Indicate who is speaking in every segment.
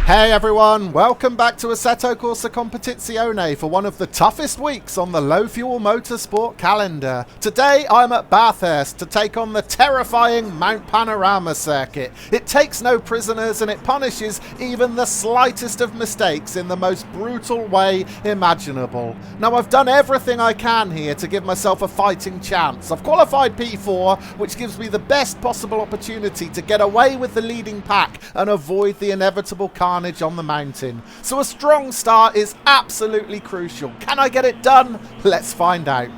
Speaker 1: Hey everyone, welcome back to Assetto Corsa Competizione for one of the toughest weeks on the Low Fuel Motorsport calendar. Today I'm at Bathurst to take on the terrifying Mount Panorama circuit. It takes no prisoners and it punishes even the slightest of mistakes in the most brutal way imaginable. Now I've done everything I can here to give myself a fighting chance. I've qualified P4, which gives me the best possible opportunity to get away with the leading pack and avoid the inevitable carnage on the mountain. So a strong start is absolutely crucial. Can I get it done? Let's find out.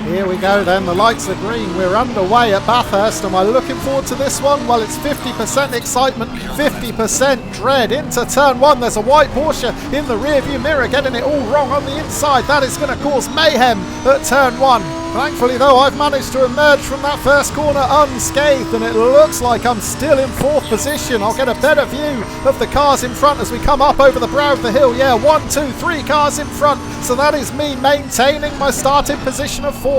Speaker 1: Here we go then, the lights are green, we're underway at Bathurst. Am I looking forward to this one? Well, it's 50% excitement, 50% dread. Into turn one, there's a white Porsche in the rear view mirror, getting it all wrong on the inside. That is going to cause mayhem at turn one. Thankfully though, I've managed to emerge from that first corner unscathed, and it looks like I'm still in fourth position. I'll get a better view of the cars in front as we come up over the brow of the hill. Yeah, 1, 2, 3 cars in front, so that is me maintaining my starting position of fourth.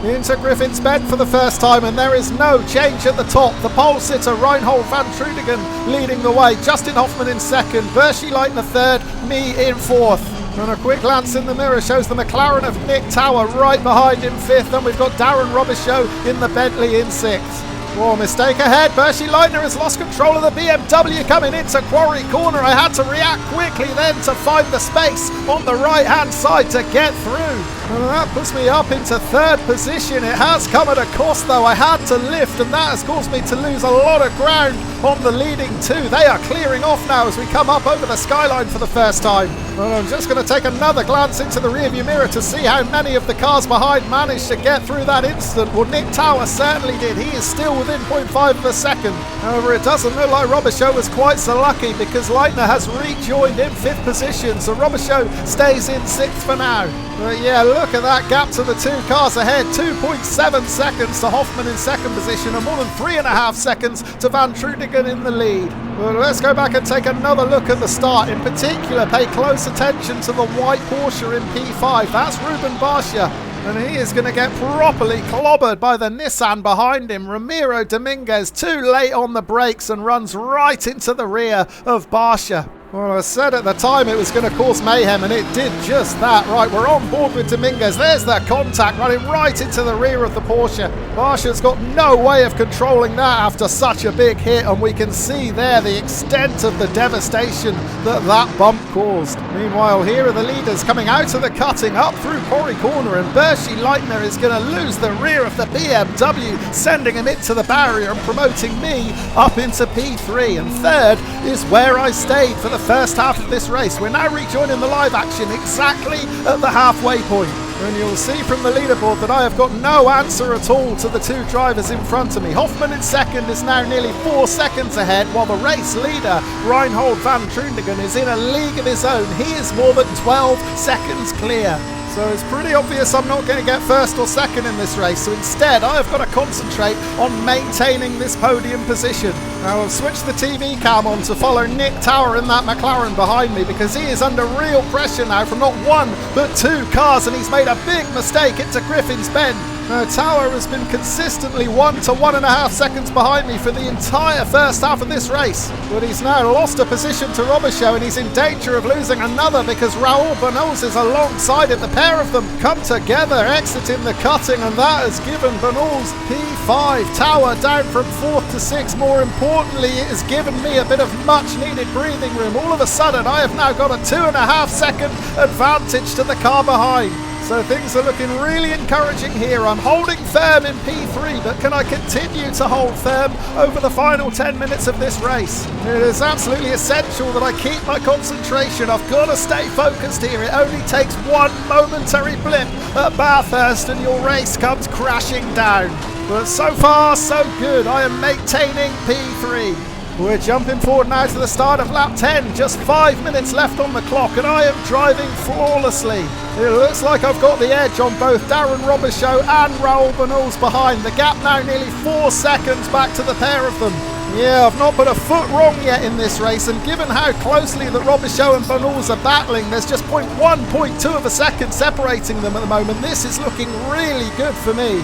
Speaker 1: Into Griffin's Bend for the first time, and there is no change at the top. The pole sitter Reinhold van Trudingen leading the way, Justin Hoffman in second, Bershi Leitner third, me in fourth. And a quick glance in the mirror shows the McLaren of Nick Tower right behind in fifth, and we've got Darren Robichaud in the Bentley in sixth. Oh, mistake ahead. Bershi Leitner has lost control of the BMW coming into Quarry Corner. I had to react quickly then to find the space on the right-hand side to get through. And that puts me up into third position. It has come at a cost though. I had to lift, and that has caused me to lose a lot of ground on the leading two. They are clearing off now as we come up over the skyline for the first time. And I'm just going to take another glance into the rearview mirror to see how many of the cars behind managed to get through that instant. Well, Nick Tower certainly did. He is still within 0.5 of a second. However, it doesn't look like Robichaud was quite so lucky, because Leitner has rejoined in fifth position, so Robichaud stays in sixth for now. But yeah, look at that gap to the two cars ahead. 2.7 seconds to Hoffman in second position, and more than 3.5 seconds to Van Trudingen in the lead. Well, let's go back and take another look at the start. In particular, pay close attention to the white Porsche in P5. That's Ruben Barcia, and he is going to get properly clobbered by the Nissan behind him. Ramiro Dominguez too late on the brakes and runs right into the rear of Barcia. Well, I said at the time it was going to cause mayhem, and it did just that. Right, we're on board with Dominguez. There's that contact running right into the rear of the Porsche. Barcia's got no way of controlling that after such a big hit, and we can see there the extent of the devastation that that bump caused. Meanwhile, here are the leaders coming out of the cutting up through Quarry Corner, and Bershi Leitner is going to lose the rear of the BMW, sending him into the barrier and promoting me up into P3. And third is where I stayed for the first half of this race. We're now rejoining the live action exactly at the halfway point, and you'll see from the leaderboard that I have got no answer at all to the two drivers in front of me. Hoffman in second is now nearly 4 seconds ahead, while the race leader Reinhold van Trudingen is in a league of his own. He is more than 12 seconds clear. So it's pretty obvious I'm not going to get first or second in this race, so instead I have got to concentrate on maintaining this podium position. Now I've switched the TV cam on to follow Nick Tower in that McLaren behind me, because he is under real pressure now from not one but two cars, and he's made a big mistake into Griffin's Bend. Now, Tower has been consistently 1 to 1.5 seconds behind me for the entire first half of this race. But he's now lost a position to Robichaud, and he's in danger of losing another because Raoul Bernals is alongside him. The pair of them come together, exiting the cutting, and that has given Bernals P5. Tower down from 4th to 6th. More importantly, it has given me a bit of much-needed breathing room. All of a sudden, I have now got a 2.5 second advantage to the car behind. So things are looking really encouraging here. I'm holding firm in P3, but can I continue to hold firm over the final 10 minutes of this race? It is absolutely essential that I keep my concentration. I've got to stay focused here. It only takes one momentary blip at Bathurst and your race comes crashing down. But so far, so good. I am maintaining P3. We're jumping forward now to the start of lap 10, just 5 minutes left on the clock, and I am driving flawlessly. It looks like I've got the edge on both Darren Robichaud and Raoul Bernals behind. The gap now nearly 4 seconds back to the pair of them. Yeah, I've not put a foot wrong yet in this race, and given how closely that Robichaud and Benoist are battling, there's just 0.1, 0.2 of a second separating them at the moment. This is looking really good for me.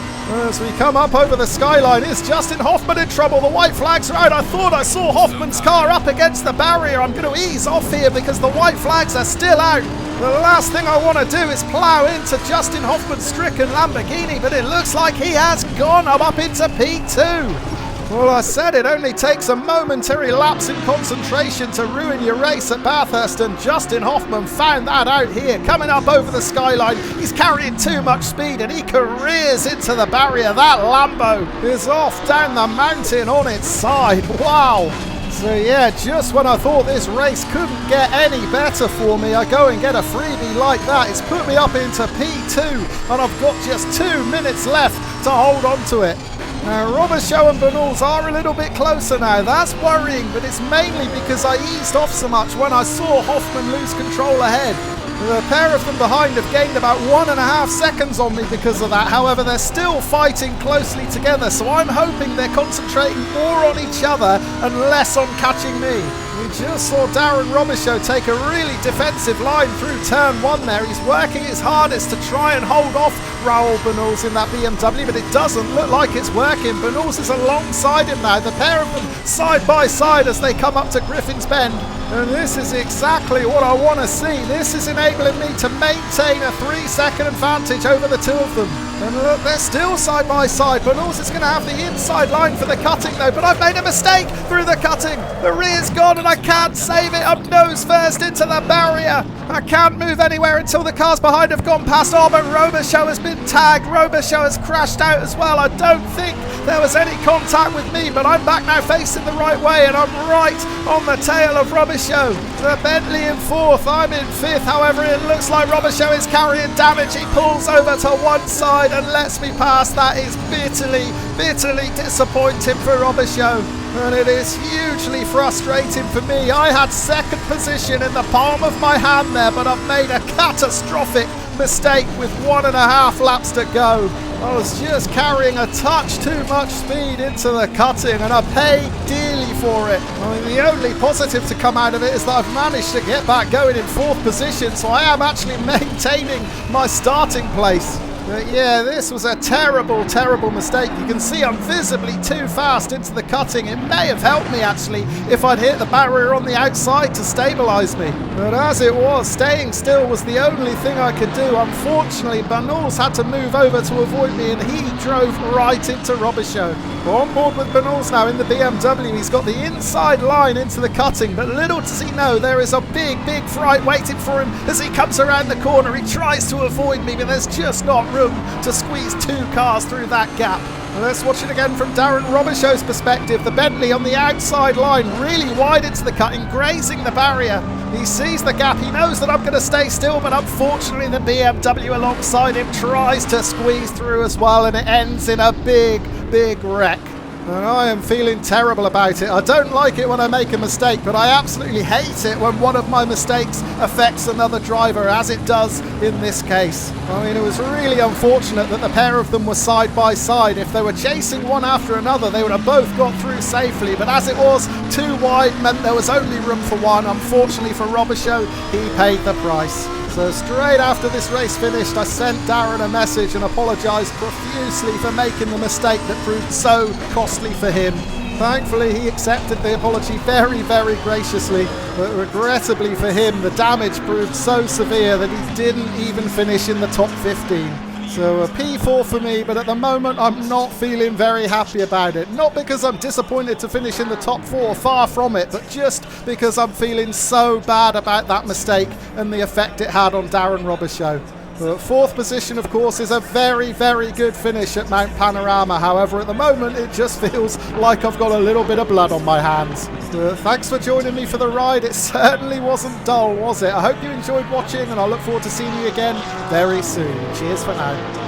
Speaker 1: As we come up over the skyline, is Justin Hoffman in trouble? The white flag's are out. I thought I saw Hoffman's car up against the barrier. I'm going to ease off here because the white flags are still out. The last thing I want to do is plough into Justin Hoffman's stricken Lamborghini, but it looks like he has gone up into P2. Well, I said it only takes a momentary lapse in concentration to ruin your race at Bathurst, and Justin Hoffman found that out here. Coming up over the skyline, he's carrying too much speed and he careers into the barrier. That Lambo is off down the mountain on its side. Wow. So yeah, just when I thought this race couldn't get any better for me, I go and get a freebie like that. It's put me up into P2 and I've got just 2 minutes left to hold on to it. Now, Robichaud and Benoist are a little bit closer now. That's worrying, but it's mainly because I eased off so much when I saw Hoffman lose control ahead. The pair of them behind have gained about 1.5 seconds on me because of that. However, they're still fighting closely together, so I'm hoping they're concentrating more on each other and less on catching me. We just saw Darren Robichaud take a really defensive line through turn 1 there. He's working his hardest to try and hold off Raoul Benoist in that BMW, but it doesn't look like it's working. Benoist is alongside him now. The pair of them side by side as they come up to Griffin's Bend. And this is exactly what I want to see. This is enabling me to maintain a 3-second advantage over the two of them. And look, they're still side by side. Benoist is going to have the inside line for the cutting though, but I've made a mistake through the cutting. The rear's gone and I can't save it. I'm nose first into the barrier. I can't move anywhere until the cars behind have gone past. Oh, but Robichaud has been tagged. Robichaud has crashed out as well. I don't think there was any contact with me, but I'm back now facing the right way and I'm right on the tail of Robichaud. The Bentley in 4th, I'm in 5th. However, it looks like Robichaud is carrying damage. He pulls over to one side and lets me pass. That is bitterly, bitterly disappointing for Robichaud. And it is hugely frustrating for me. I had 2nd position in the palm of my hand there, but I've made a catastrophic mistake with 1.5 laps to go. I was just carrying a touch too much speed into the cutting and I paid dearly for it. I mean, the only positive to come out of it is that I've managed to get back going in 4th position, so I am actually maintaining my starting place. But yeah, this was a terrible, terrible mistake. You can see I'm visibly too fast into the cutting. It may have helped me actually if I'd hit the barrier on the outside to stabilise me. But as it was, staying still was the only thing I could do. Unfortunately, Benoist had to move over to avoid me and he drove right into Robichaud. On board with Benoist now in the BMW. He's got the inside line into the cutting, but little does he know there is a big, big fright waiting for him as he comes around the corner. He tries to avoid me, but there's just not room to squeeze 2 cars through that gap. Let's watch it again from Darren Robichaud's perspective. The Bentley on the outside line, really wide into the cutting, grazing the barrier. He sees the gap, he knows that I'm going to stay still, but unfortunately the BMW alongside him tries to squeeze through as well, and it ends in a big, big wreck. And I am feeling terrible about it. I don't like it when I make a mistake, but I absolutely hate it when one of my mistakes affects another driver, as it does in this case. I mean, it was really unfortunate that the pair of them were side by side. If they were chasing one after another, they would have both got through safely, but as it was, 2 wide meant there was only room for one. Unfortunately for Robichaud, he paid the price. So straight after this race finished, I sent Darren a message and apologised profusely for making the mistake that proved so costly for him. Thankfully, he accepted the apology very, very graciously, but regrettably for him, the damage proved so severe that he didn't even finish in the top 15. So a P4 for me, but at the moment I'm not feeling very happy about it. Not because I'm disappointed to finish in the top 4, far from it, but just because I'm feeling so bad about that mistake and the effect it had on Darren Robichaud. But 4th position, of course, is a very, very good finish at Mount Panorama. However, at the moment, it just feels like I've got a little bit of blood on my hands. Thanks for joining me for the ride. It certainly wasn't dull, was it? I hope you enjoyed watching, and I look forward to seeing you again very soon. Cheers for now.